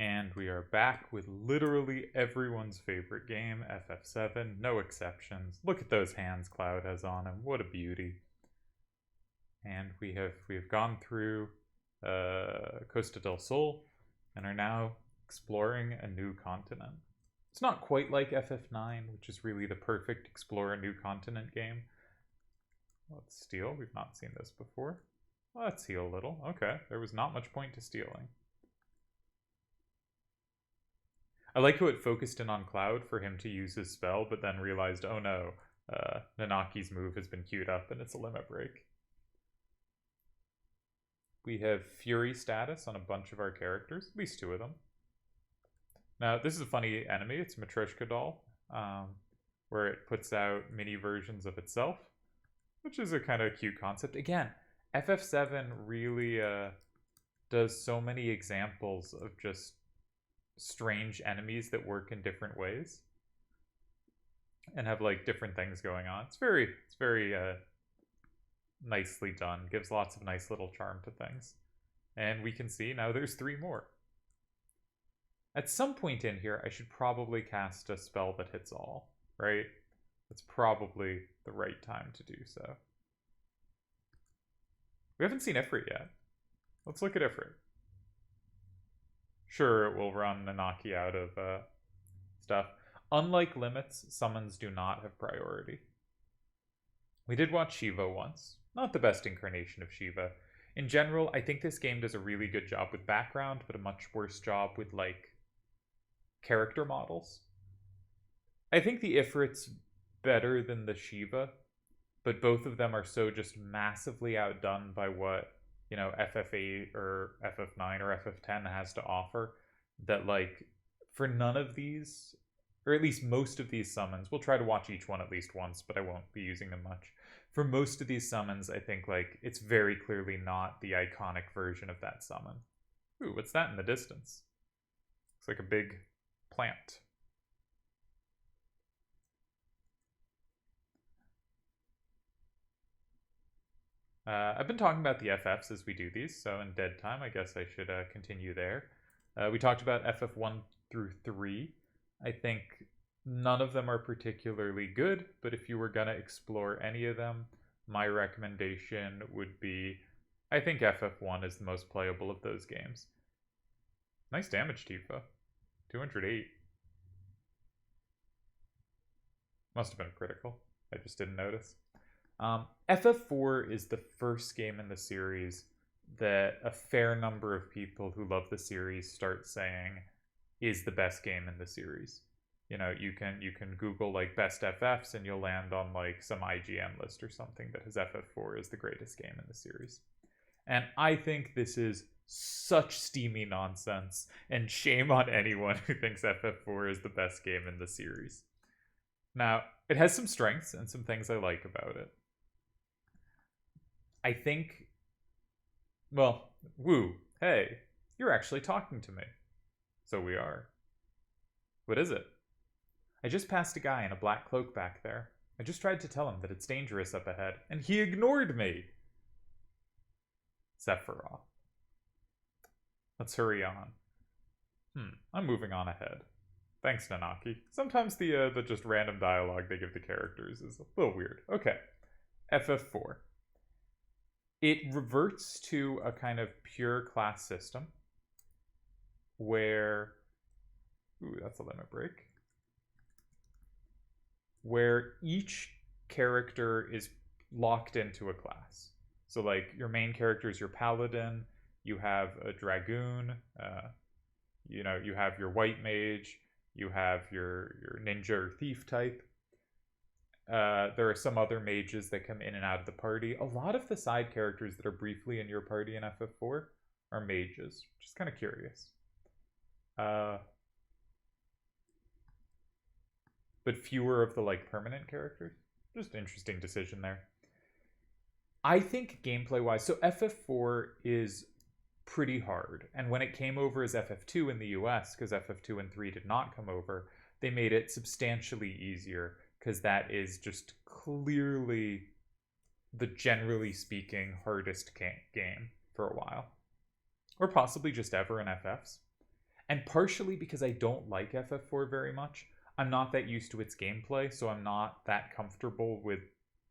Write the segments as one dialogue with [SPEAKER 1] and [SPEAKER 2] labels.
[SPEAKER 1] And we are back with literally everyone's favorite game, FF7, no exceptions. Look at those hands Cloud has on him, what a beauty. And we have gone through Costa del Sol and are now exploring a new continent. It's not quite like FF9, which is really the perfect explore a new continent game. Let's steal, we've not seen this before. Let's heal a little. Okay, there was not much point to stealing. I like how it focused in on Cloud for him to use his spell, but then realized, oh no, Nanaki's move has been queued up and it's a limit break. We have Fury status on a bunch of our characters, at least 2 of them. Now, this is a funny enemy. It's a Matryoshka doll, where it puts out mini versions of itself, which is a kind of cute concept. Again, FF7 really does so many examples of just strange enemies that work in different ways and have like different things going on. It's very nicely done. Gives lots of nice little charm to things. And we can see now there's 3 more. At some point in here, I should probably cast a spell that hits all, right? That's probably the right time to do so. We haven't seen Ifrit yet. Let's look at Ifrit. Sure, it will run Nanaki out of stuff. Unlike limits, summons do not have priority. We did watch Shiva once. Not the best incarnation of Shiva. In general, I think this game does a really good job with background, but a much worse job with, like, character models. I think the Ifrit's better than the Shiva, but both of them are so just massively outdone by what, you know, FF8 or FF9 or FF10 has to offer, that, like, for none of these, or at least most of these summons, we'll try to watch each one at least once, but I won't be using them much. For most of these summons, I think, like, it's very clearly not the iconic version of that summon. Ooh, what's that in the distance? Looks like a big plant. I've been talking about the FFs as we do these, so in dead time, I guess I should continue there. We talked about FF1 through 3. I think none of them are particularly good, but if you were going to explore any of them, my recommendation would be, I think FF1 is the most playable of those games. Nice damage, Tifa. 208. Must have been a critical. I just didn't notice. FF4 is the first game in the series that a fair number of people who love the series start saying is the best game in the series. You know, you can Google like best FFs and you'll land on like some IGN list or something that has FF4 as the greatest game in the series. And I think this is such steamy nonsense, and shame on anyone who thinks FF4 is the best game in the series. Now, it has some strengths and some things I like about it. I think, well, woo, hey, you're actually talking to me. So we are. What is it? I just passed a guy in a black cloak back there. I just tried to tell him that it's dangerous up ahead, and he ignored me. Sephiroth. Let's hurry on. I'm moving on ahead. Thanks, Nanaki. Sometimes the just random dialogue they give the characters is a little weird. Okay. FF4. It reverts to a kind of pure class system where... Ooh, that's a limit break. Where each character is locked into a class. So, like, your main character is your paladin, you have a dragoon, you know, you have your white mage, you have your ninja or thief type. There are some other mages that come in and out of the party. A lot of the side characters that are briefly in your party in FF4 are mages, which is kind of curious. But fewer of the like permanent characters. Just an interesting decision there. I think gameplay-wise, so FF4 is pretty hard. And when it came over as FF2 in the US, because FF2 and 3 did not come over, they made it substantially easier, because that is just clearly the generally speaking hardest game for a while. Or possibly just ever in FFs. And partially because I don't like FF4 very much. I'm not that used to its gameplay, so I'm not that comfortable with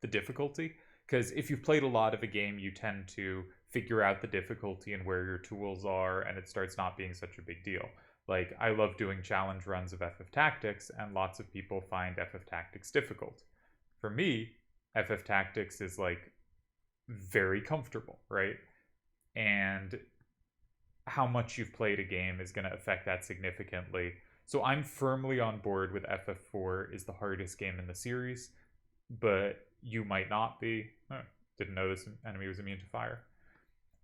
[SPEAKER 1] the difficulty. Because if you've played a lot of a game, you tend to figure out the difficulty and where your tools are, and it starts not being such a big deal. Like, I love doing challenge runs of FF Tactics, and lots of people find FF Tactics difficult. For me, FF Tactics is, like, very comfortable, right? And how much you've played a game is going to affect that significantly. So I'm firmly on board with FF4 is the hardest game in the series, but you might not be. Oh, didn't know this enemy was immune to fire.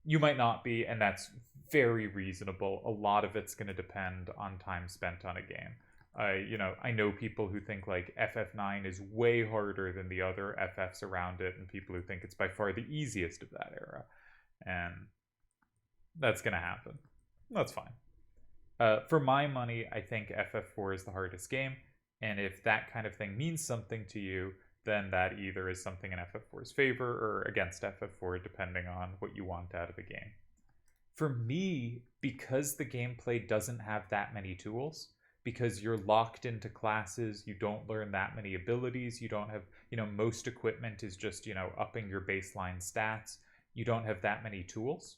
[SPEAKER 1] You might not be, and that's very reasonable. A lot of it's going to depend on time spent on a game. I know people who think like FF9 is way harder than the other FFs around it, and people who think it's by far the easiest of that era. And that's going to happen. That's fine. For my money, I think FF4 is the hardest game, and if that kind of thing means something to you, then that either is something in FF4's favor or against FF4, depending on what you want out of a game. For me, because the gameplay doesn't have that many tools, because you're locked into classes, you don't learn that many abilities, you don't have, most equipment is just, upping your baseline stats, you don't have that many tools.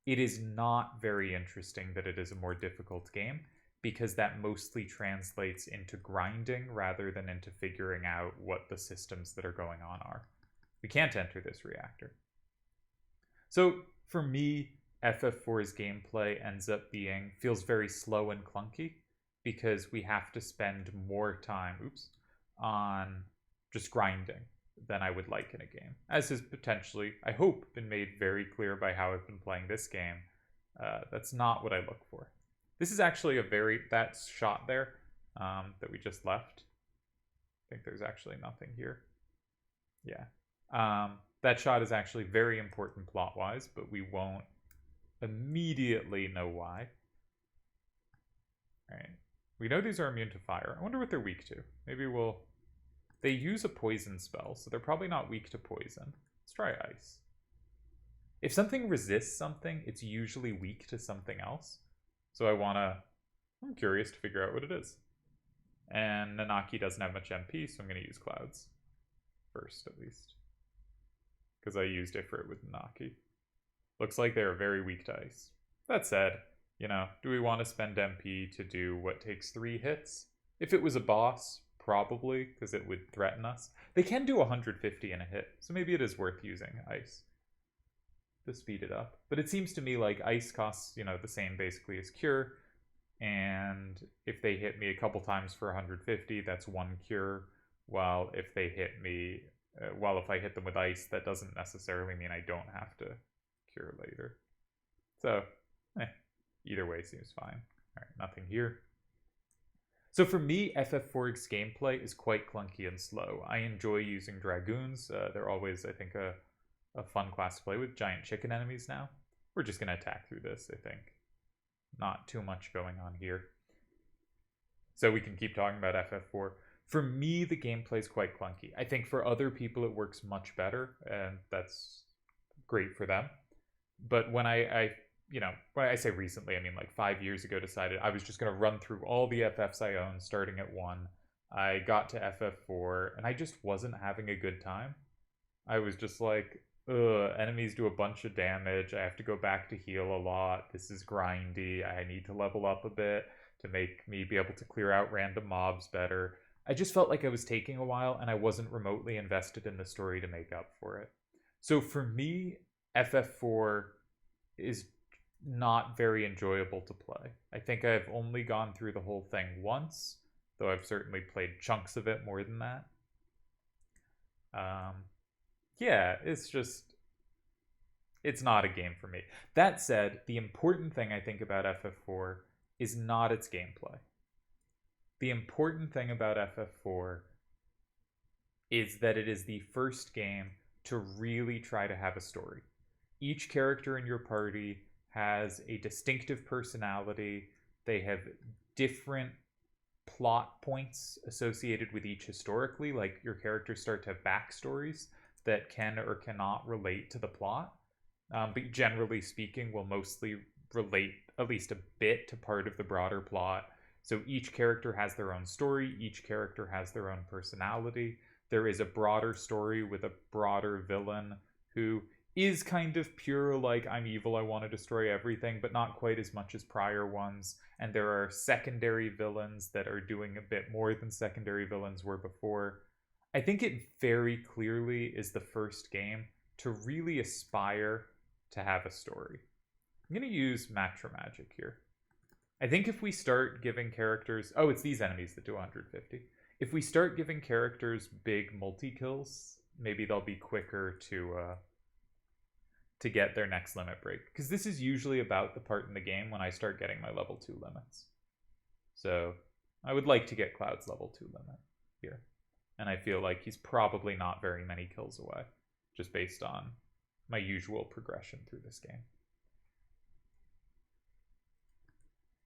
[SPEAKER 1] It is not very interesting that it is a more difficult game, because that mostly translates into grinding rather than into figuring out what the systems that are going on are. We can't enter this reactor. So for me, FF4's gameplay feels very slow and clunky, because we have to spend more time on just grinding than I would like in a game. As has potentially, I hope, been made very clear by how I've been playing this game. That's not what I look for. This is actually that shot there that we just left. I think there's actually nothing here. Yeah. That shot is actually very important plot-wise, but we won't immediately know why. All right. We know these are immune to fire. I wonder what they're weak to. Maybe they use a poison spell, so they're probably not weak to poison. Let's try ice. If something resists something, it's usually weak to something else. So I'm curious to figure out what it is. And Nanaki doesn't have much MP, so I'm going to use clouds. First, at least. Because I used Ifrit with Nanaki. Looks like they're very weak to ice. That said, do we want to spend MP to do what takes 3 hits? If it was a boss, probably, because it would threaten us. They can do 150 in a hit, so maybe it is worth using ice to speed it up. But it seems to me like ice costs, the same basically as cure, and if they hit me a couple times for 150, that's 1 cure, while if they hit me, if I hit them with ice, that doesn't necessarily mean I don't have to cure later. So, either way seems fine. All right, nothing here. So for me, FF4's gameplay is quite clunky and slow. I enjoy using Dragoons. They're always, I think, a fun class to play with. Giant chicken enemies now. We're just going to attack through this, I think. Not too much going on here. So we can keep talking about FF4. For me, the gameplay is quite clunky. I think for other people it works much better, and that's great for them. But when when I say recently, I mean like 5 years ago, decided I was just going to run through all the FFs I own, starting at 1. I got to FF4, and I just wasn't having a good time. I was just like, enemies do a bunch of damage. I have to go back to heal a lot. This is grindy. I need to level up a bit to make me be able to clear out random mobs better. I just felt like I was taking a while, and I wasn't remotely invested in the story to make up for it. So for me, FF4 is not very enjoyable to play. I think I've only gone through the whole thing once, though I've certainly played chunks of it more than that. It's not a game for me. That said, the important thing I think about FF4 is not its gameplay. The important thing about FF4 is that it is the first game to really try to have a story. Each character in your party has a distinctive personality. They have different plot points associated with each historically, like your characters start to have backstories that can or cannot relate to the plot, but generally speaking will mostly relate at least a bit to part of the broader plot. So each character has their own story, each character has their own personality. There is a broader story with a broader villain who is kind of pure, like, I'm evil, I want to destroy everything, but not quite as much as prior ones. And there are secondary villains that are doing a bit more than secondary villains were before. I think it very clearly is the first game to really aspire to have a story. I'm going to use Matra Magic here. I think if we start giving characters... Oh, it's these enemies that do 150. If we start giving characters big multi-kills, maybe they'll be quicker to get their next limit break. Because this is usually about the part in the game when I start getting my level 2 limits. So I would like to get Cloud's level 2 limit here. And I feel like he's probably not very many kills away, just based on my usual progression through this game.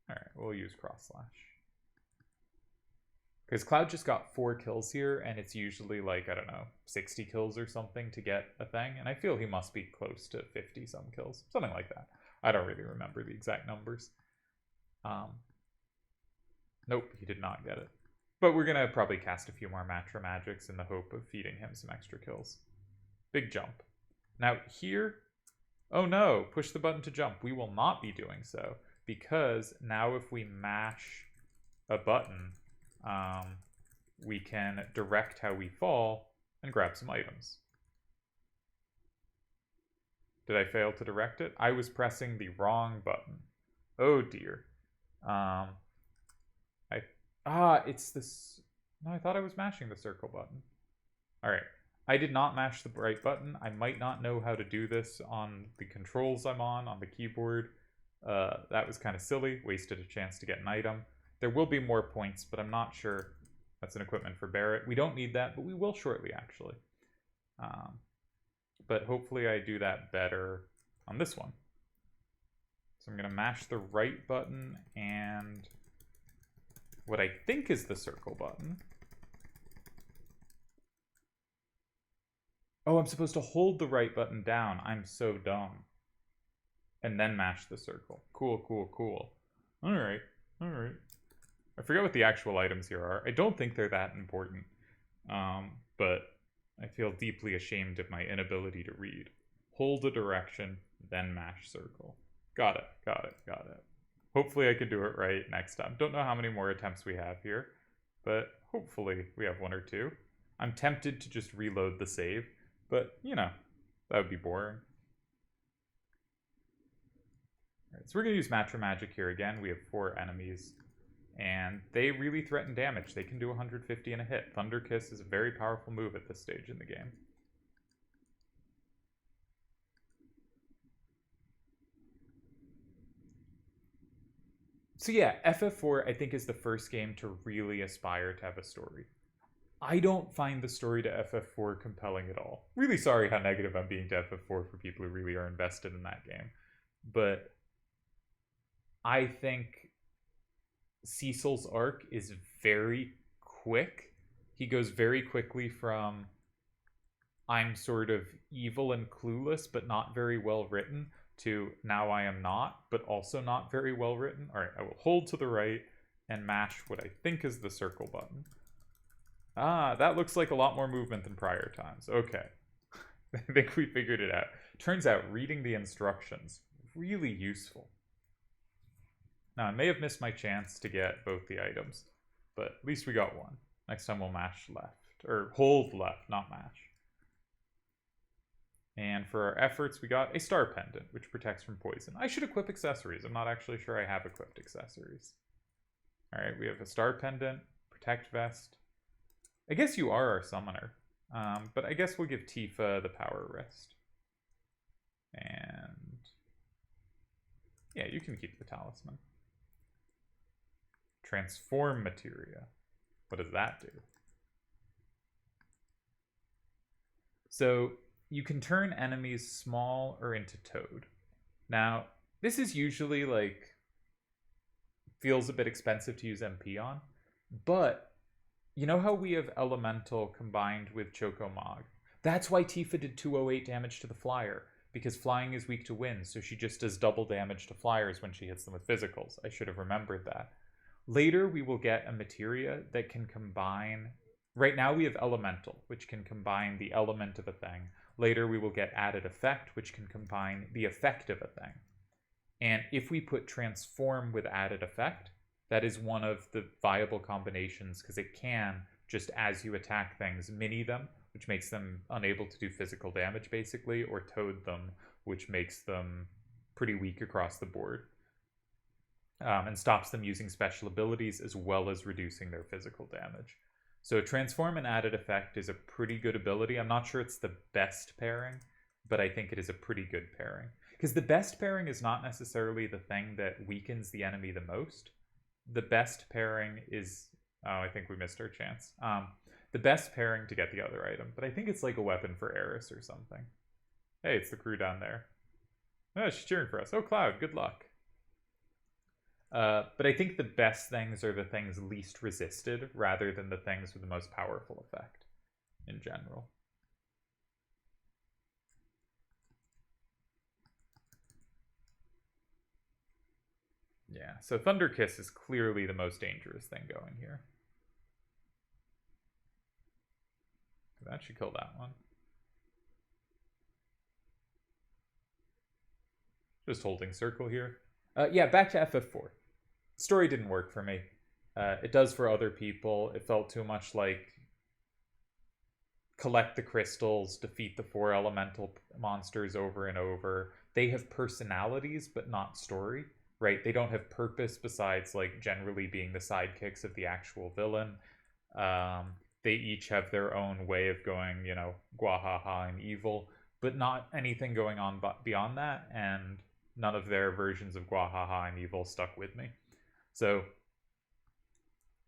[SPEAKER 1] Alright, we'll use Cross Slash. Because Cloud just got 4 kills here, and it's usually like, I don't know, 60 kills or something to get a thing. And I feel he must be close to 50-some kills. Something like that. I don't really remember the exact numbers. Nope, he did not get it. But we're going to probably cast a few more Matra Magics in the hope of feeding him some extra kills. Big jump. Now here... Oh no, push the button to jump. We will not be doing so. Because now if we mash a button, we can direct how we fall and grab some items. Did I fail to direct it? I was pressing the wrong button. Oh dear. It's this... No, I thought I was mashing the circle button. Alright. I did not mash the right button. I might not know how to do this on the controls I'm on the keyboard. That was kind of silly. Wasted a chance to get an item. There will be more points, but I'm not sure. That's an equipment for Barret. We don't need that, but we will shortly, actually. But hopefully I do that better on this one. So I'm going to mash the right button and what I think is the circle button. Oh, I'm supposed to hold the right button down. I'm so dumb. And then mash the circle. Cool, cool, cool. Alright, alright. I forget what the actual items here are. I don't think they're that important. But I feel deeply ashamed of my inability to read. Hold a direction, then mash circle. Got it, got it, got it. Hopefully I can do it right next time. Don't know how many more attempts we have here, but hopefully we have 1 or 2. I'm tempted to just reload the save, but, you know, that would be boring. Alright, so we're going to use Matra Magic here again. We have 4 enemies, and they really threaten damage. They can do 150 in a hit. Thunder Kiss is a very powerful move at this stage in the game. So yeah, FF4 I think is the first game to really aspire to have a story. I don't find the story to FF4 compelling at all. Really sorry how negative I'm being to FF4 for people who really are invested in that game. But I think Cecil's arc is very quick. He goes very quickly from I'm sort of evil and clueless but not very well written to now I am not, but also not very well written. All right, I will hold to the right and mash what I think is the circle button. Ah, that looks like a lot more movement than prior times. Okay. I think we figured it out. Turns out reading the instructions, really useful. Now, I may have missed my chance to get both the items, but at least we got one. Next time we'll mash left, or hold left, not mash. And for our efforts, we got a star pendant, which protects from poison. I should equip accessories. I'm not actually sure I have equipped accessories. All right, we have a star pendant, protect vest. I guess you are our summoner, but I guess we'll give Tifa the power wrist. And yeah, you can keep the talisman. Transform materia. What does that do? So you can turn enemies small or into toad. Now, this is usually like, feels a bit expensive to use MP on, but you know how we have Elemental combined with Choco Mog? That's why Tifa did 208 damage to the Flyer. because flying is weak to wind, so she just does double damage to flyers when she hits them with physicals. I should have remembered that. Later, we will get a materia that can combine... Right now, we have elemental, which can combine the element of a thing. Later, we will get added effect, which can combine the effect of a thing. And if we put transform with added effect, that is one of the viable combinations, because it can, just as you attack things, mini them, which makes them unable to do physical damage, basically, or toad them, which makes them pretty weak across the board. And stops them using special abilities, as well as reducing their physical damage. So transform and added effect is a pretty good ability. I'm not sure it's the best pairing, but I think it is a pretty good pairing. Because the best pairing is not necessarily the thing that weakens the enemy the most. The best pairing is... Oh, I think we missed our chance. The best pairing to get the other item. But I think it's like a weapon for Eris or something. Hey, it's the crew down there. Oh, she's cheering for us. Oh, Cloud, good luck. But I think the best things are the things least resisted, rather than the things with the most powerful effect in general. Yeah, so Thunder Kiss is clearly the most dangerous thing going here. That should kill that one. Just holding circle here. Yeah, back to FF4. Story didn't work for me. It does for other people. It felt too much like collect the crystals, defeat the 4 elemental monsters over and over. They have personalities, but not story, right? They don't have purpose besides like generally being the sidekicks of the actual villain. They each have their own way of going, you know, gwahaha and evil, but not anything going on beyond that, and none of their versions of gwahaha and evil stuck with me. So,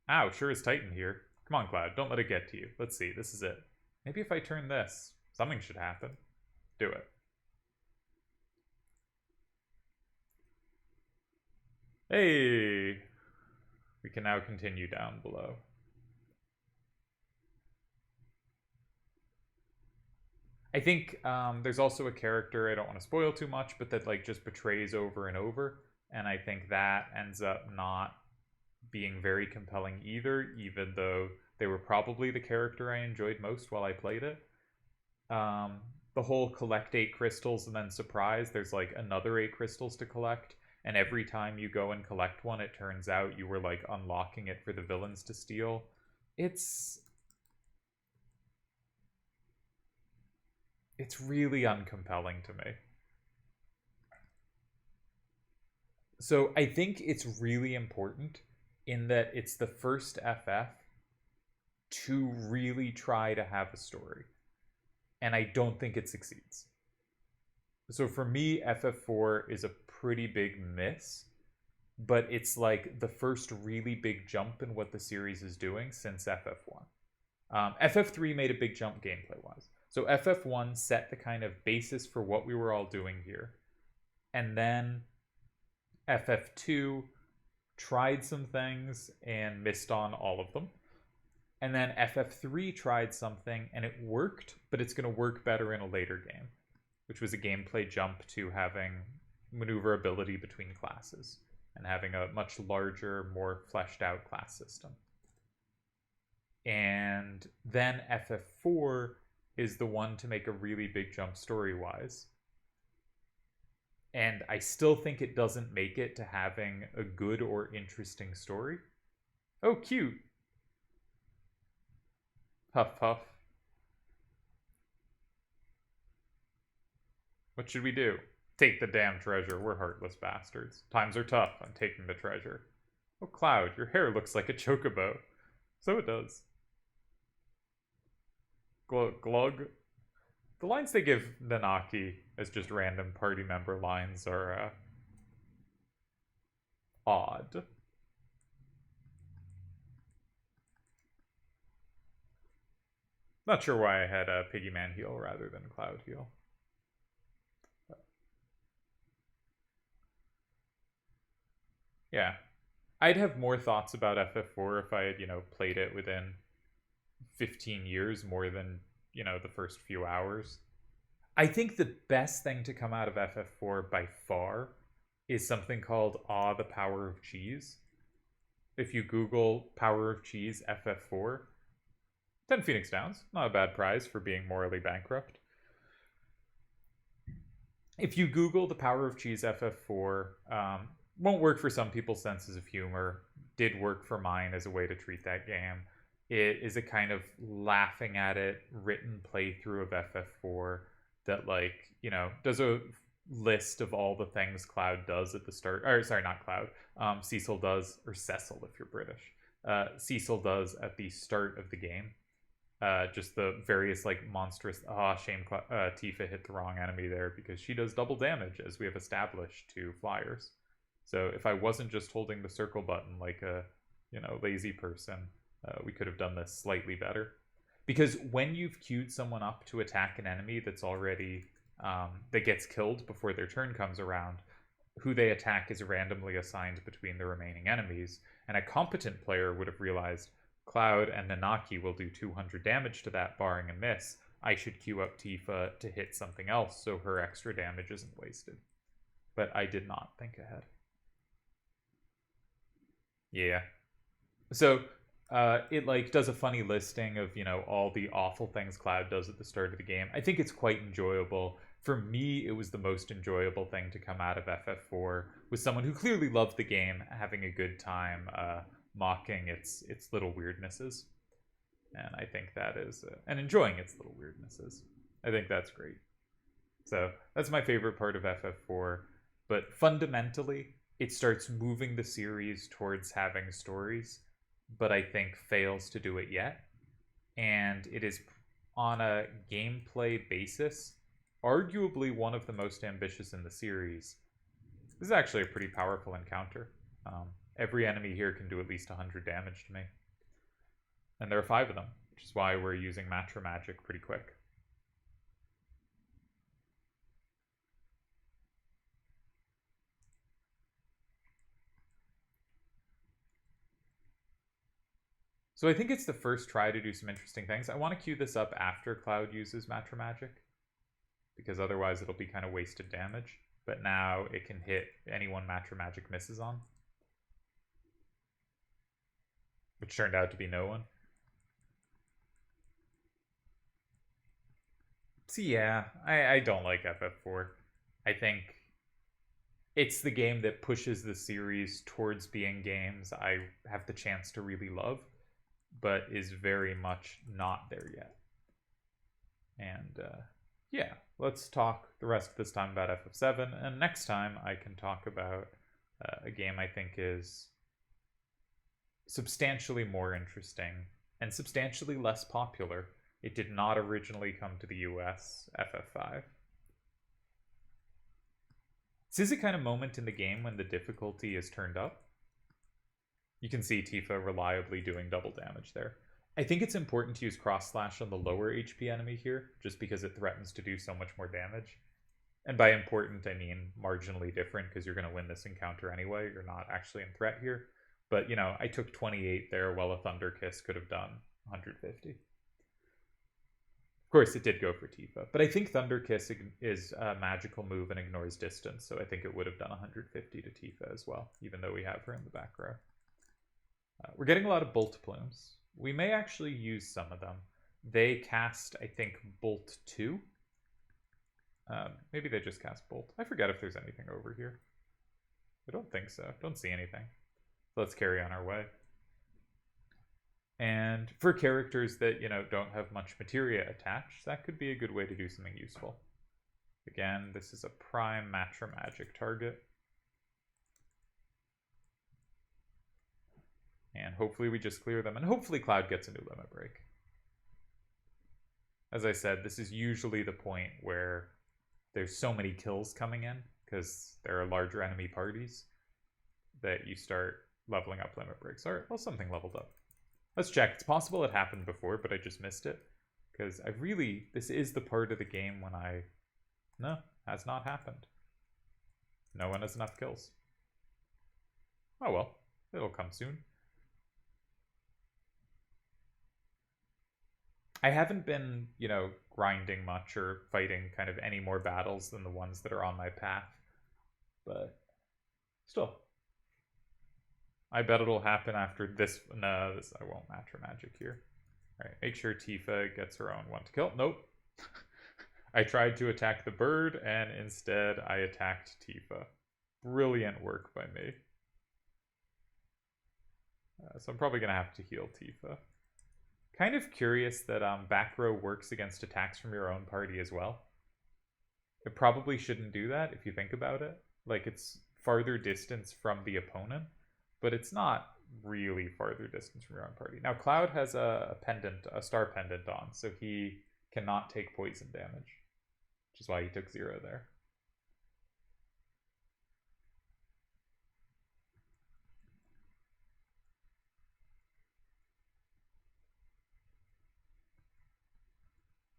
[SPEAKER 1] ow, sure is Titan here. Come on, Cloud, don't let it get to you. Let's see, this is it. Maybe if I turn this, something should happen. Do it. Hey! We can now continue down below. I think there's also a character, I don't want to spoil too much, but that like just betrays over and over. And I think that ends up not being very compelling either, even though they were probably the character I enjoyed most while I played it. The whole collect 8 crystals and then surprise, there's like another 8 crystals to collect. And every time you go and collect one, it turns out you were like unlocking it for the villains to steal. It's really uncompelling to me. So I think it's really important in that it's the first FF to really try to have a story. And I don't think it succeeds. So for me, FF4 is a pretty big miss, but it's like the first really big jump in what the series is doing since FF1. FF3 made a big jump gameplay-wise. So FF1 set the kind of basis for what we were all doing here. And then FF2 tried some things and missed on all of them. And then FF3 tried something and it worked, but it's going to work better in a later game, which was a gameplay jump to having maneuverability between classes and having a much larger, more fleshed out class system. And then FF4 is the one to make a really big jump story-wise. And I still think it doesn't make it to having a good or interesting story. Oh, cute. Huff, puff. What should we do? Take the damn treasure. We're heartless bastards. Times are tough. I'm taking the treasure. Oh, Cloud, your hair looks like a chocobo. So it does. Glug. The lines they give Nanaki as just random party member lines are odd. Not sure why I had a Piggyman heal rather than Cloud heal. But yeah. I'd have more thoughts about FF4 if I had, played it within 15 years more than, the first few hours. I think the best thing to come out of FF4 by far is something called Awe the Power of Cheese. If you Google Power of Cheese FF4, 10 Phoenix Downs, not a bad prize for being morally bankrupt. If you Google the Power of Cheese FF4, won't work for some people's senses of humor, did work for mine as a way to treat that game. It is a kind of laughing at it written playthrough of FF4 that, like, you know, does a list of all the things Cloud does at the start, or sorry, not Cloud, Cecil does, or Cecil if you're British, Cecil does at the start of the game. Just the various, like, monstrous, shame, Tifa hit the wrong enemy there because she does double damage, as we have established, to flyers. So if I wasn't just holding the circle button like a, you know, lazy person, we could have done this slightly better. Because when you've queued someone up to attack an enemy that's already, that gets killed before their turn comes around, who they attack is randomly assigned between the remaining enemies, and a competent player would have realized Cloud and Nanaki will do 200 damage to that, barring a miss. I should queue up Tifa to hit something else so her extra damage isn't wasted. But I did not think ahead. Yeah. So it, like, does a funny listing of, you know, all the awful things Cloud does at the start of the game. I think it's quite enjoyable. For me, it was the most enjoyable thing to come out of FF4, with someone who clearly loved the game, having a good time mocking its little weirdnesses. And I think that is, and enjoying its little weirdnesses. I think that's great. So that's my favorite part of FF4. But fundamentally, it starts moving the series towards having stories, but I think fails to do it yet. And it is, on a gameplay basis, arguably one of the most ambitious in the series. This is actually a pretty powerful encounter. Every enemy here can do at least 100 damage to me. And there are 5 of them, which is why we're using Matra Magic pretty quick. So I think it's the first try to do some interesting things. I want to queue this up after Cloud uses Matra Magic, because otherwise it'll be kind of wasted damage. But now it can hit anyone Matra Magic misses on, which turned out to be no one. So yeah, I don't like FF4. I think it's the game that pushes the series towards being games I have the chance to really love, but is very much not there yet. And yeah, let's talk the rest of this time about FF7, and next time I can talk about a game I think is substantially more interesting and substantially less popular. It did not originally come to the US, FF5. This is a kind of moment in the game when the difficulty is turned up. You can see Tifa reliably doing double damage there. I think it's important to use Cross Slash on the lower HP enemy here, just because it threatens to do so much more damage. And by important, I mean marginally different, because you're going to win this encounter anyway. You're not actually in threat here. But, you know, I took 28 there, while a Thunder Kiss could have done 150. Of course, it did go for Tifa. But I think Thunder Kiss is a magical move and ignores distance, so I think it would have done 150 to Tifa as well, even though we have her in the back row. We're getting a lot of Bolt Plumes. We may actually use some of them. They cast, I think, Bolt 2. Maybe they just cast Bolt. I forget if there's anything over here. I don't think so. Don't see anything. So let's carry on our way. And for characters that, you know, don't have much materia attached, that could be a good way to do something useful. Again, this is a prime Matra Magic target. And hopefully we just clear them, and hopefully Cloud gets a new limit break. As I said, this is usually the point where there's so many kills coming in, because there are larger enemy parties, that you start leveling up limit breaks. Alright, well, something leveled up. Let's check. It's possible it happened before, but I just missed it. Because this is the part of the game when no, has not happened. No one has enough kills. Oh well, it'll come soon. I haven't been, you know, grinding much or fighting kind of any more battles than the ones that are on my path. But still. I bet it'll happen after this. No, this, I won't match her magic here. Alright, make sure Tifa gets her own one to kill. Nope. I tried to attack the bird, and instead I attacked Tifa. Brilliant work by me. So I'm probably going to have to heal Tifa. Kind of curious that back row works against attacks from your own party as well. It probably shouldn't do that if you think about it. Like, it's farther distance from the opponent, but it's not really farther distance from your own party. Now, Cloud has a pendant, a star pendant on, so he cannot take poison damage, which is why he took 0 there.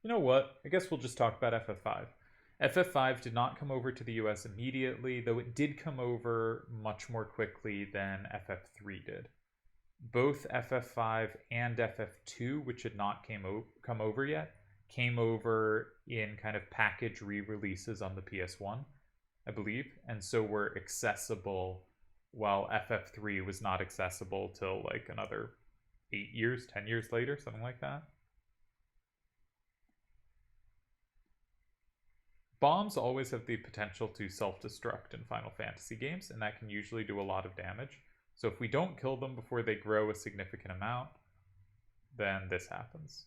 [SPEAKER 1] You know what? I guess we'll just talk about FF5. FF5 did not come over to the US immediately, though it did come over much more quickly than FF3 did. Both FF5 and FF2, which had not come over yet, came over in kind of package re-releases on the PS1, I believe, and so were accessible while FF3 was not accessible till like another 8 years, 10 years later, something like that. Bombs always have the potential to self-destruct in Final Fantasy games, and that can usually do a lot of damage. So if we don't kill them before they grow a significant amount, then this happens.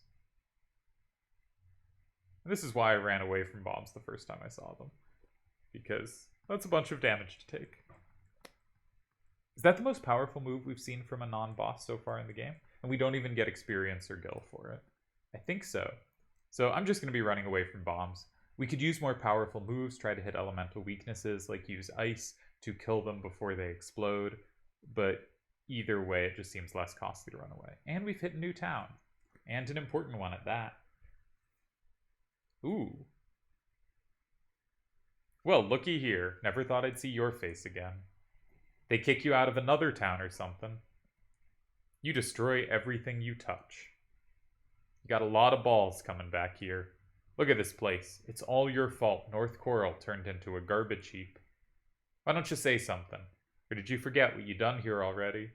[SPEAKER 1] And this is why I ran away from bombs the first time I saw them, because that's a bunch of damage to take. Is that the most powerful move we've seen from a non-boss so far in the game? And we don't even get experience or gil for it. I think so. So I'm just going to be running away from bombs. We could use more powerful moves, try to hit elemental weaknesses, like use ice to kill them before they explode, but either way, it just seems less costly to run away. And we've hit a new town, and an important one at that. Ooh. Well, looky here. Never thought I'd see your face again. They kick you out of another town or something. You destroy everything you touch. You got a lot of balls coming back here. Look at this place. It's all your fault. North Coral turned into a garbage heap. Why don't you say something? Or did you forget what you done here already?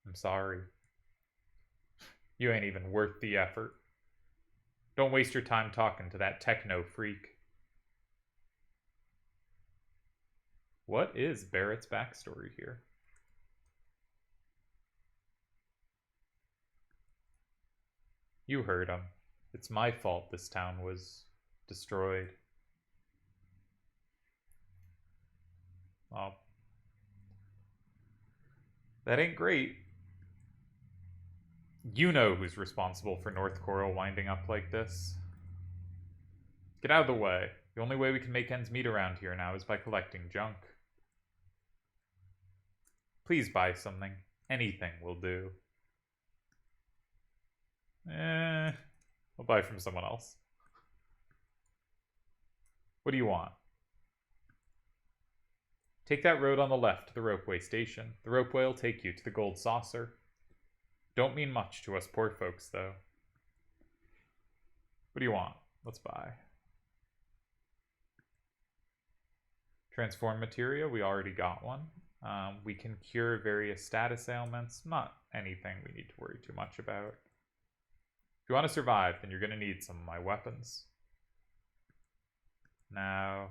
[SPEAKER 1] I'm sorry. You ain't even worth the effort. Don't waste your time talking to that techno freak. What is Barret's backstory here? You heard him. It's my fault this town was destroyed. Well, that ain't great. You know who's responsible for North Coral winding up like this. Get out of the way. The only way we can make ends meet around here now is by collecting junk. Please buy something. Anything will do. I'll buy from someone else. What do you want? Take that road on the left to the ropeway station. The ropeway will take you to the gold saucer. Don't mean much to us poor folks, though. What do you want? Let's buy. Transform materia, we already got one. We can cure various status ailments. Not anything we need to worry too much about. If you want to survive, then you're going to need some of my weapons. Now,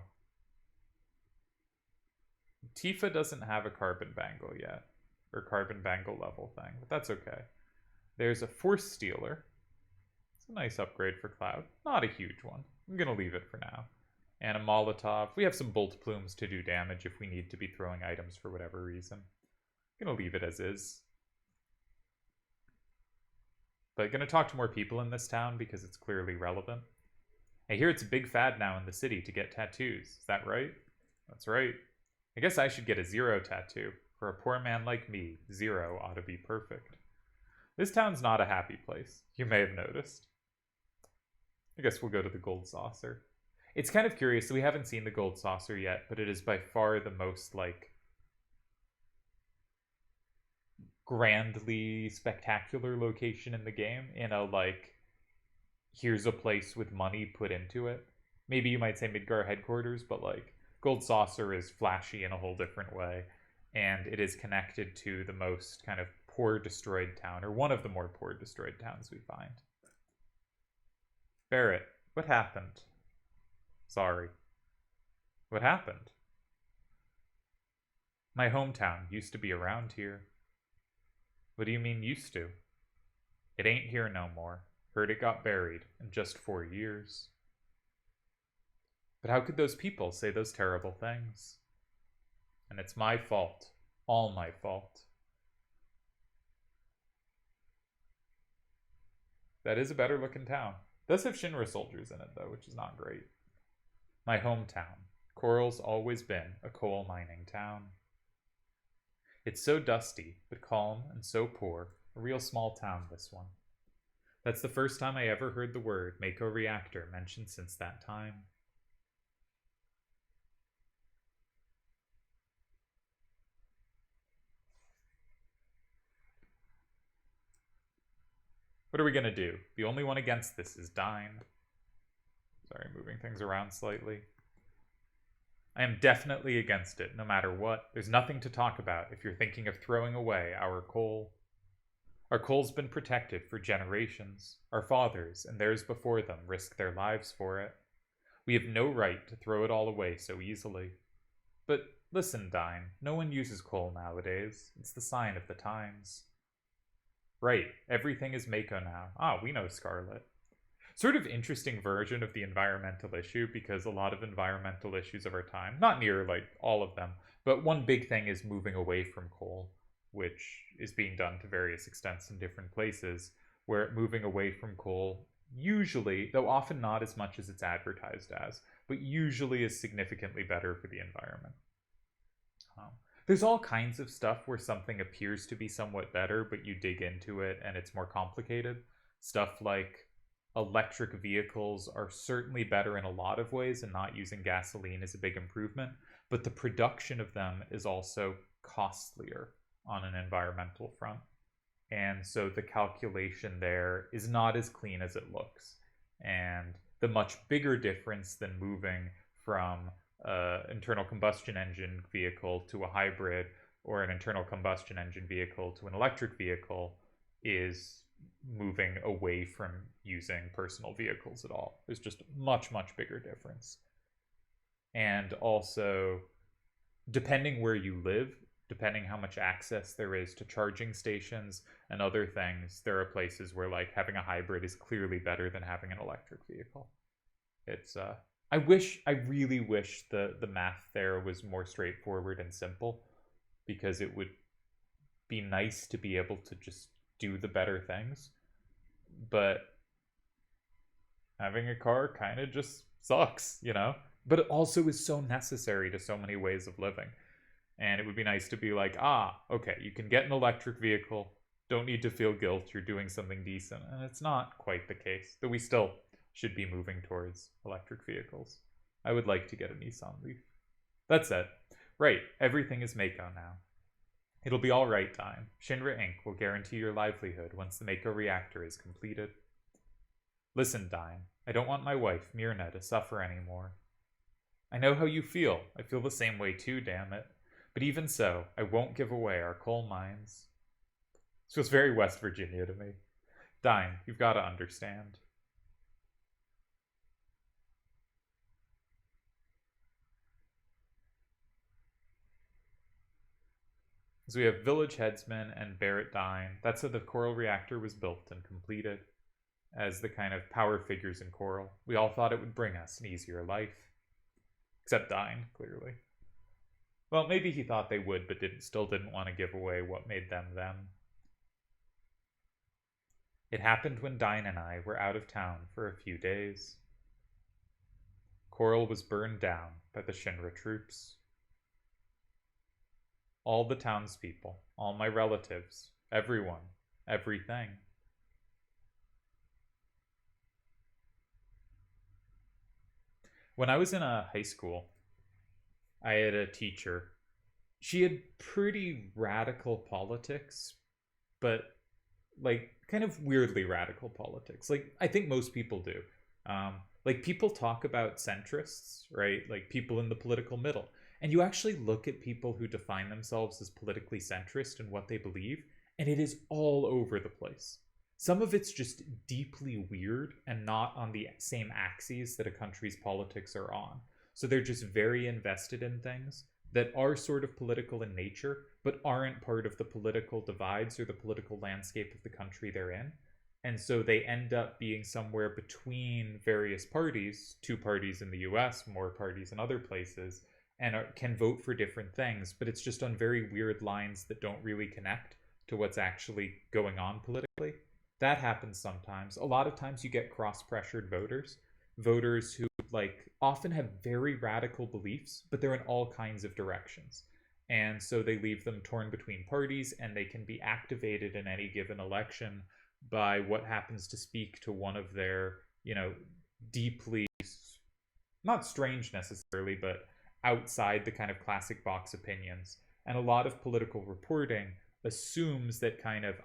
[SPEAKER 1] Tifa doesn't have a carbon bangle yet, or carbon bangle level thing, but that's okay. There's a Force Stealer. It's a nice upgrade for Cloud. Not a huge one. I'm going to leave it for now. And a Molotov. We have some bolt plumes to do damage if we need to be throwing items for whatever reason. I'm going to leave it as is. But I'm going to talk to more people in this town because it's clearly relevant. I hear it's a big fad now in the city to get tattoos. Is that right? That's right. I guess I should get a 0 tattoo. For a poor man like me, 0 ought to be perfect. This town's not a happy place. You may have noticed. I guess we'll go to the gold saucer. It's kind of curious. We haven't seen the gold saucer yet, but it is by far the most, like, grandly spectacular location in the game, in a like, here's a place with money put into it. Maybe you might say Midgar headquarters, but like Gold Saucer is flashy in a whole different way, and it is connected to the most kind of poor destroyed town, or one of the more poor destroyed towns we find. Barret, what happened? Sorry. What happened? My hometown used to be around here. What do you mean used to? It ain't here no more. Heard it got buried in just 4 years. But how could those people say those terrible things? And it's my fault. All my fault. That is a better looking town. It does have Shinra soldiers in it, though, which is not great. My hometown. Corel's always been a coal mining town. It's so dusty, but calm and so poor. A real small town, this one. That's the first time I ever heard the word Mako reactor mentioned since that time. What are we going to do? The only one against this is Dine. Sorry, moving things around slightly. I am definitely against it, no matter what. There's nothing to talk about if you're thinking of throwing away our coal. Our coal's been protected for generations. Our fathers, and theirs before them, risked their lives for it. We have no right to throw it all away so easily. But listen, Dine, no one uses coal nowadays. It's the sign of the times. Right, everything is Mako now. Ah, we know Scarlet. Sort of interesting version of the environmental issue, because a lot of environmental issues of our time, not near like all of them, but one big thing is moving away from coal, which is being done to various extents in different places, where moving away from coal usually, though often not as much as it's advertised as, but usually is significantly better for the environment. There's all kinds of stuff where something appears to be somewhat better, but you dig into it and it's more complicated. Stuff like electric vehicles are certainly better in a lot of ways, and not using gasoline is a big improvement, but the production of them is also costlier on an environmental front. And so the calculation there is not as clean as it looks. And the much bigger difference than moving from internal combustion engine vehicle to a hybrid, or an internal combustion engine vehicle to an electric vehicle, is moving away from using personal vehicles at all. There's just a much, much bigger difference. And also, depending where you live, depending how much access there is to charging stations and other things, there are places where like having a hybrid is clearly better than having an electric vehicle. It's I really wish the math there was more straightforward and simple, because it would be nice to be able to just do the better things. But having a car kind of just sucks, you know? But it also is so necessary to so many ways of living. And it would be nice to be like, okay, you can get an electric vehicle, don't need to feel guilt, you're doing something decent. And it's not quite the case, though we still should be moving towards electric vehicles. I would like to get a Nissan Leaf. That's it. Right, everything is Mako now. It'll be all right, Dime. Shinra Inc. will guarantee your livelihood once the Mako reactor is completed. Listen, Dime, I don't want my wife, Myrna, to suffer anymore. I know how you feel. I feel the same way too, damn it. But even so, I won't give away our coal mines. This feels very West Virginia to me. Dime, you've got to understand. So we have Village Headsman and Barret Dine. That's how the Corel reactor was built and completed, as the kind of power figures in Corel. We all thought it would bring us an easier life. Except Dine, clearly. Well, maybe he thought they would, but still didn't want to give away what made them them. It happened when Dine and I were out of town for a few days. Corel was burned down by the Shinra troops. All the townspeople, all my relatives, everyone, everything. When I was in a high school, I had a teacher. She had pretty radical politics, but like kind of weirdly radical politics. Like I think most people do. Like people talk about centrists, right? Like people in the political middle. And you actually look at people who define themselves as politically centrist and what they believe, and it is all over the place. Some of it's just deeply weird and not on the same axes that a country's politics are on. So they're just very invested in things that are sort of political in nature, but aren't part of the political divides or the political landscape of the country they're in. And so they end up being somewhere between various parties, two parties in the US, more parties in other places, and can vote for different things, but it's just on very weird lines that don't really connect to what's actually going on politically. That happens sometimes. A lot of times you get cross-pressured voters who like often have very radical beliefs, but they're in all kinds of directions. And so they leave them torn between parties, and they can be activated in any given election by what happens to speak to one of their, deeply, not strange necessarily, but outside the kind of classic box opinions. And a lot of political reporting assumes that kind of,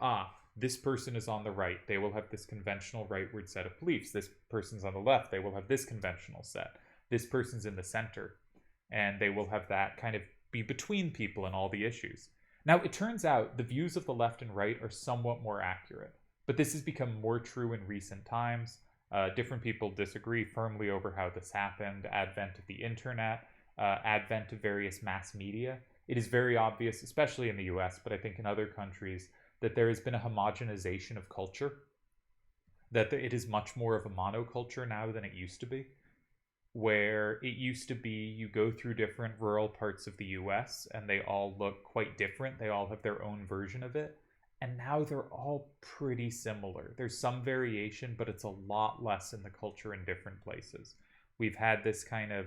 [SPEAKER 1] this person is on the right, they will have this conventional rightward set of beliefs. This person's on the left, they will have this conventional set. This person's in the center, and they will have that kind of be between people in all the issues. Now, it turns out the views of the left and right are somewhat more accurate, but this has become more true in recent times. Different people disagree firmly over how this happened. Advent of the internet, advent of various mass media. It is very obvious, especially in the US, but I think in other countries, that there has been a homogenization of culture, that it is much more of a monoculture now than it used to be, where it used to be you go through different rural parts of the US and they all look quite different. They all have their own version of it. And now they're all pretty similar. There's some variation, but it's a lot less in the culture in different places. We've had this kind of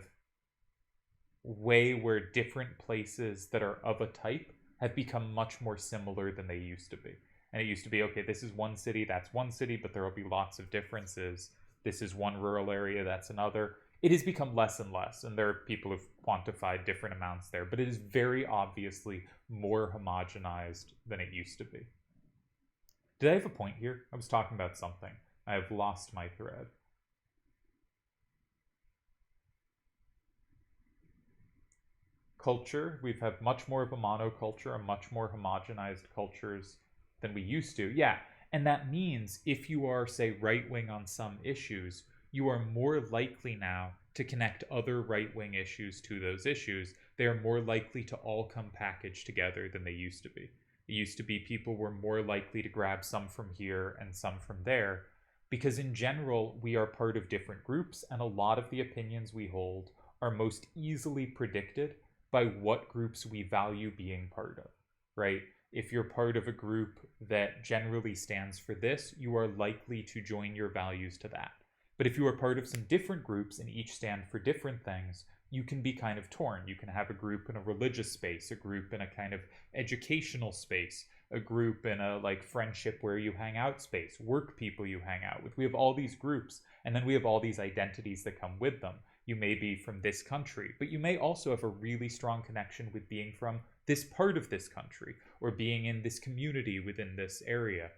[SPEAKER 1] way where different places that are of a type have become much more similar than they used to be. And it used to be, okay, this is one city, that's one city, but there will be lots of differences. This is one rural area, that's another. It has become less and less, and there are people who've quantified different amounts there, but it is very obviously more homogenized than it used to be. Did I have a point here? I was talking about something. I have lost my thread. Culture, we've had much more of a monoculture and much more homogenized cultures than we used to. Yeah, and that means if you are, say, right-wing on some issues, you are more likely now to connect other right-wing issues to those issues. They are more likely to all come packaged together than they used to be. It used to be people were more likely to grab some from here and some from there, because in general, we are part of different groups, and a lot of the opinions we hold are most easily predicted by what groups we value being part of, right? If you're part of a group that generally stands for this, you are likely to join your values to that. But if you are part of some different groups and each stand for different things, you can be kind of torn. You can have a group in a religious space, a group in a kind of educational space, a group in a like friendship where you hang out space, work people you hang out with. We have all these groups, and then we have all these identities that come with them. You may be from this country, but you may also have a really strong connection with being from this part of this country, or being in this community within this area,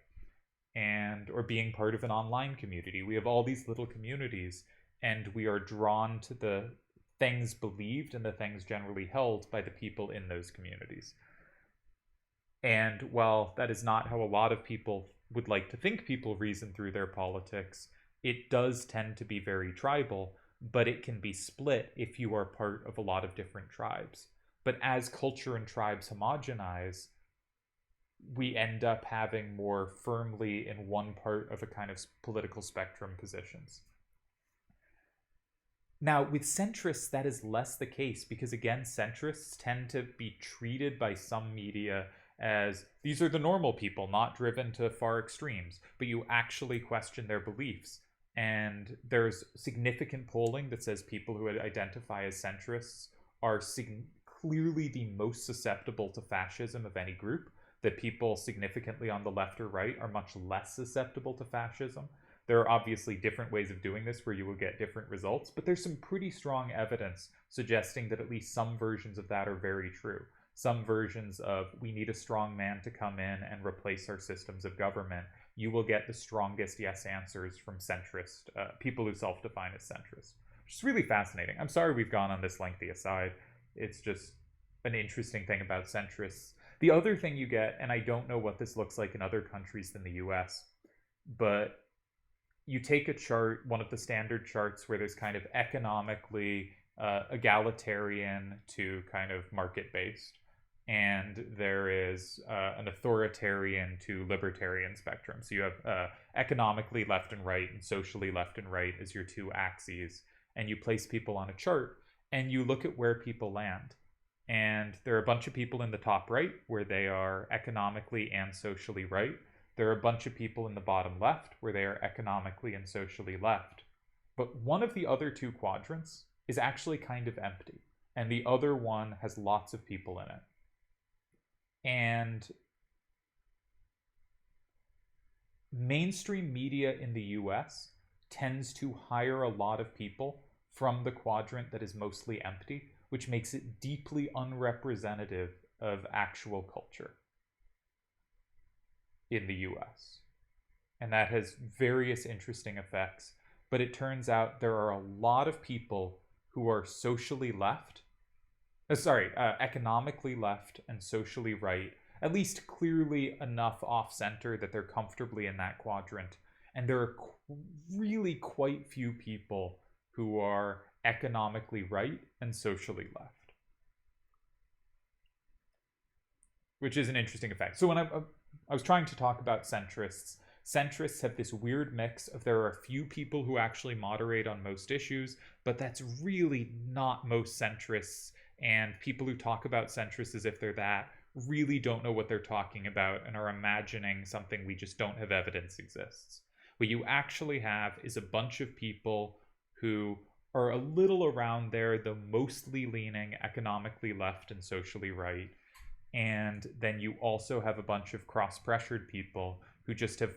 [SPEAKER 1] or being part of an online community. We have all these little communities, and we are drawn to the things believed and the things generally held by the people in those communities. And while that is not how a lot of people would like to think people reason through their politics, it does tend to be very tribal, but it can be split if you are part of a lot of different tribes. But as culture and tribes homogenize, we end up having more firmly in one part of a kind of political spectrum positions. Now, with centrists, that is less the case because, again, centrists tend to be treated by some media as these are the normal people, not driven to far extremes, but you actually question their beliefs. And there's significant polling that says people who identify as centrists are clearly the most susceptible to fascism of any group, that people significantly on the left or right are much less susceptible to fascism. There are obviously different ways of doing this where you will get different results, but there's some pretty strong evidence suggesting that at least some versions of that are very true. some versions of we need a strong man to come in and replace our systems of government, you will get the strongest yes answers from centrist people who self-define as centrist, which is really fascinating. I'm sorry we've gone on this lengthy aside. It's just an interesting thing about centrists. The other thing you get, and I don't know what this looks like in other countries than the US, but you take a chart, one of the standard charts where there's kind of economically egalitarian to kind of market-based, and there is an authoritarian to libertarian spectrum. So you have economically left and right and socially left and right as your two axes, and you place people on a chart, and you look at where people land. And there are a bunch of people in the top right where they are economically and socially right. There are a bunch of people in the bottom left where they are economically and socially left. But one of the other two quadrants is actually kind of empty, and the other one has lots of people in it. And mainstream media in the US tends to hire a lot of people from the quadrant that is mostly empty, which makes it deeply unrepresentative of actual culture in the US. And that has various interesting effects, but it turns out there are a lot of people who are socially left, economically left and socially right, at least clearly enough off-center that they're comfortably in that quadrant. And there are really quite few people who are economically right and socially left, which is an interesting effect. So when I was trying to talk about centrists, centrists have this weird mix of there are a few people who actually moderate on most issues, but that's really not most centrists, and people who talk about centrists as if they're that really don't know what they're talking about and are imagining something we just don't have evidence exists. What you actually have is a bunch of people who are a little around there, though mostly leaning economically left and socially right. And then you also have a bunch of cross-pressured people who just have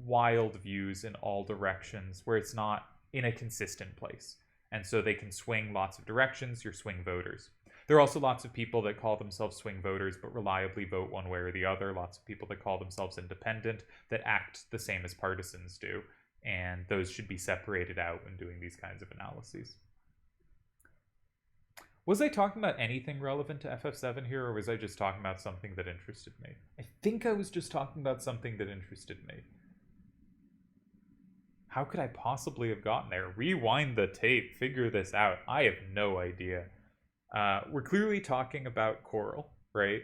[SPEAKER 1] wild views in all directions where it's not in a consistent place. And so they can swing lots of directions, your swing voters. There are also lots of people that call themselves swing voters but reliably vote one way or the other. Lots of people that call themselves independent that act the same as partisans do. And those should be separated out when doing these kinds of analyses. Was I talking about anything relevant to FF7 here, or was I just talking about something that interested me? I think I was just talking about something that interested me. How could I possibly have gotten there? Rewind the tape, figure this out. I have no idea. We're clearly talking about corel, right?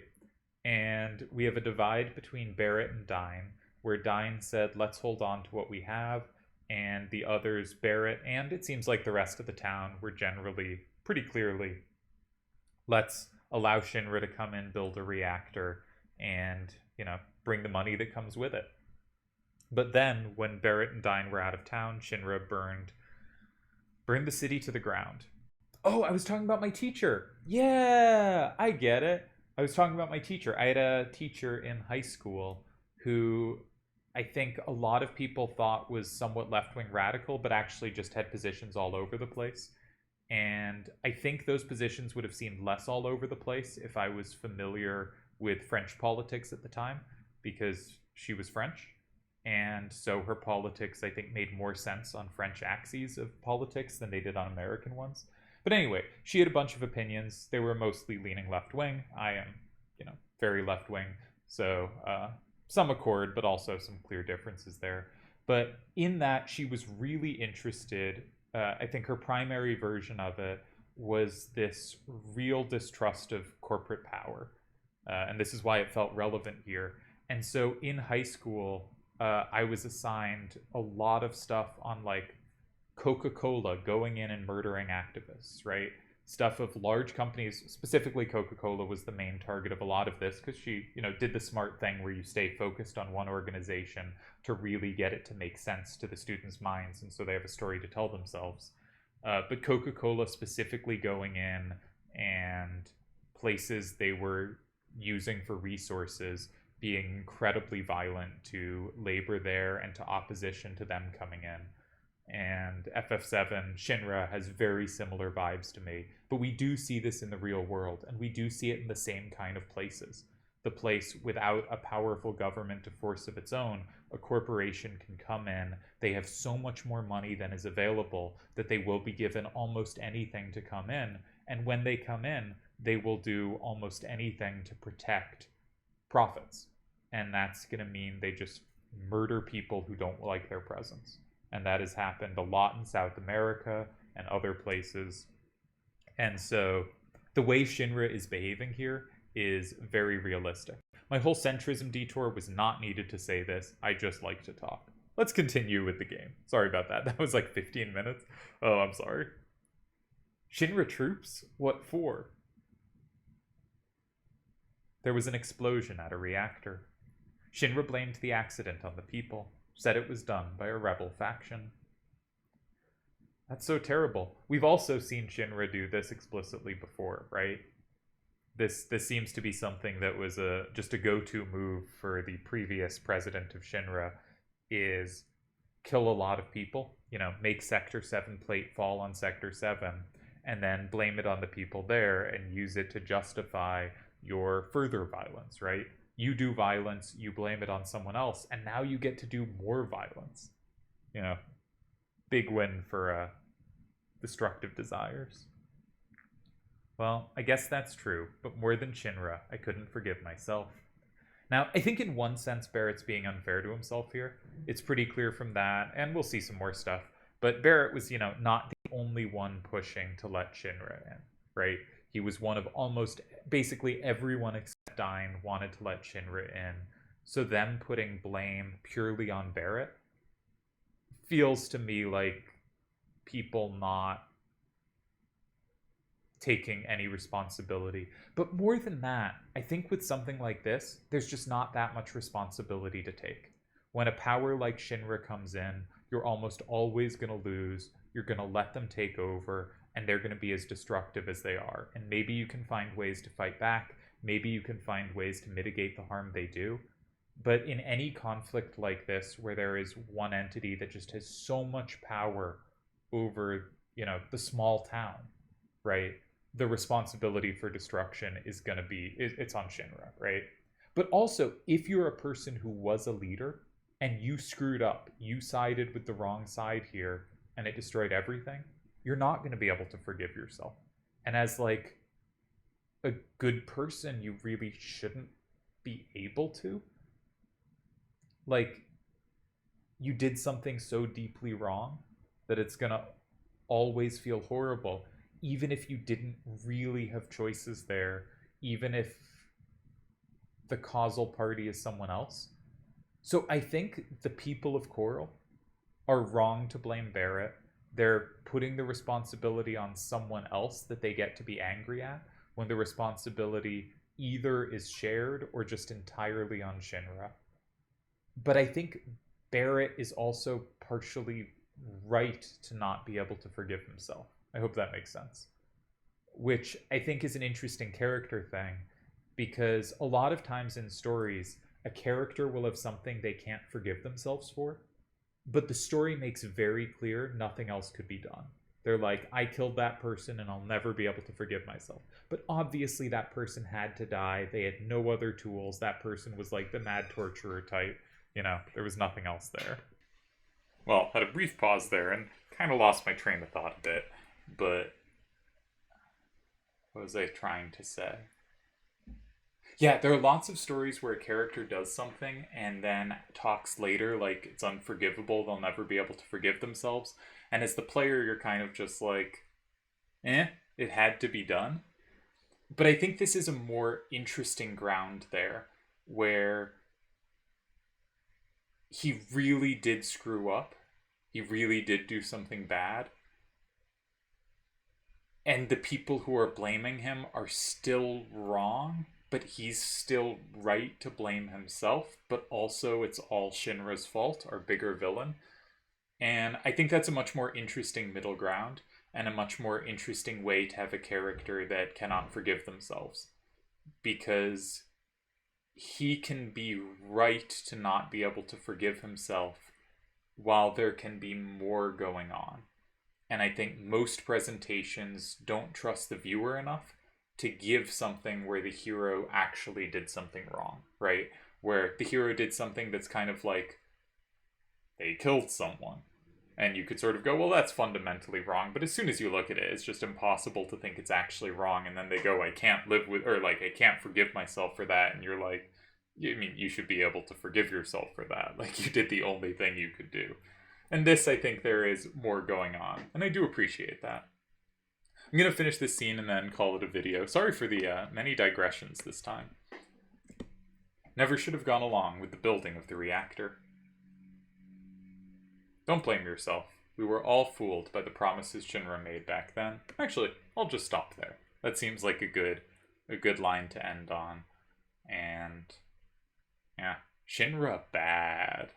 [SPEAKER 1] And we have a divide between Barret and Dine, where Dine said, let's hold on to what we have, and the others, Barret, and it seems like the rest of the town, were generally pretty clearly, let's allow Shinra to come in, build a reactor, and, bring the money that comes with it. But then, when Barret and Dine were out of town, Shinra burned the city to the ground. Oh, I was talking about my teacher. Yeah, I get it. I was talking about my teacher. I had a teacher in high school who I think a lot of people thought was somewhat left-wing radical, but actually just had positions all over the place. And I think those positions would have seemed less all over the place if I was familiar with French politics at the time, because she was French. And so her politics, I think, made more sense on French axes of politics than they did on American ones. But anyway, she had a bunch of opinions. They were mostly leaning left-wing. I am, very left-wing. So some accord, but also some clear differences there. But in that, she was really interested. I think her primary version of it was this real distrust of corporate power. And this is why it felt relevant here. And so in high school, I was assigned a lot of stuff on Coca-Cola going in and murdering activists, right? Stuff of large companies, specifically Coca-Cola was the main target of a lot of this because she, did the smart thing where you stay focused on one organization to really get it to make sense to the students' minds, and so they have a story to tell themselves. But Coca-Cola specifically going in and places they were using for resources being incredibly violent to labor there and to opposition to them coming in. and FF7, Shinra has very similar vibes to me. But we do see this in the real world, and we do see it in the same kind of places. The place without a powerful government to force of its own, a corporation can come in. They have so much more money than is available that they will be given almost anything to come in. And when they come in, they will do almost anything to protect profits. And that's going to mean they just murder people who don't like their presence. And that has happened a lot in South America and other places. And so the way Shinra is behaving here is very realistic. My whole centrism detour was not needed to say this. I just like to talk. Let's continue with the game. Sorry about that. That was like 15 minutes. Oh, I'm sorry. Shinra troops? What for? There was an explosion at a reactor. Shinra blamed the accident on the people, said it was done by a rebel faction. That's so terrible. We've also seen Shinra do this explicitly before, right? This seems to be something that was just a go-to move for the previous president of Shinra, is kill a lot of people, make Sector 7 plate fall on Sector 7, and then blame it on the people there and use it to justify your further violence, right? You do violence, you blame it on someone else, and now you get to do more violence. Big win for destructive desires. Well, I guess that's true, but more than Shinra, I couldn't forgive myself. Now, I think in one sense Barret's being unfair to himself here. It's pretty clear from that, and we'll see some more stuff. But Barret was, not the only one pushing to let Shinra in, right? He was one of almost basically everyone except Dine wanted to let Shinra in. So them putting blame purely on Barret feels to me like people not taking any responsibility. But more than that, I think with something like this, there's just not that much responsibility to take. When a power like Shinra comes in, you're almost always going to lose. You're going to let them take over, and they're going to be as destructive as they are. And maybe you can find ways to fight back. Maybe you can find ways to mitigate the harm they do. But in any conflict like this, where there is one entity that just has so much power over, the small town, right? The responsibility for destruction is going to be, it's on Shinra, right? But also, if you're a person who was a leader and you screwed up, you sided with the wrong side here, and it destroyed everything, you're not going to be able to forgive yourself. And as like a good person, you really shouldn't be able to. Like, you did something so deeply wrong that it's going to always feel horrible, even if you didn't really have choices there, even if the causal party is someone else. So I think the people of Corel are wrong to blame Barret. They're putting the responsibility on someone else that they get to be angry at, when the responsibility either is shared or just entirely on Shinra. But I think Barret is also partially right to not be able to forgive himself. I hope that makes sense. Which I think is an interesting character thing, because a lot of times in stories, a character will have something they can't forgive themselves for, but the story makes very clear nothing else could be done. They're like, I killed that person and I'll never be able to forgive myself. But obviously that person had to die. They had no other tools. That person was like the mad torturer type. There was nothing else there. Well, had a brief pause there and kind of lost my train of thought a bit. But what was I trying to say? Yeah, there are lots of stories where a character does something and then talks later like it's unforgivable, they'll never be able to forgive themselves. And as the player, you're kind of just like, it had to be done. But I think this is a more interesting ground there, where he really did screw up. He really did do something bad. And the people who are blaming him are still wrong, but he's still right to blame himself. But also it's all Shinra's fault, our bigger villain. And I think that's a much more interesting middle ground, and a much more interesting way to have a character that cannot forgive themselves. Because he can be right to not be able to forgive himself, while there can be more going on. And I think most presentations don't trust the viewer enough to give something where the hero actually did something wrong, right? Where the hero did something that's kind of like, they killed someone. And you could sort of go, well, that's fundamentally wrong. But as soon as you look at it, it's just impossible to think it's actually wrong. And then they go, I can't live with, or like, I can't forgive myself for that. And you're like, I mean, you should be able to forgive yourself for that. Like, you did the only thing you could do. And this, I think there is more going on. And I do appreciate that. I'm going to finish this scene and then call it a video. Sorry for the many digressions this time. Never should have gone along with the building of the reactor. Don't blame yourself. We were all fooled by the promises Shinra made back then. Actually, I'll just stop there. That seems like a good line to end on. And yeah, Shinra bad.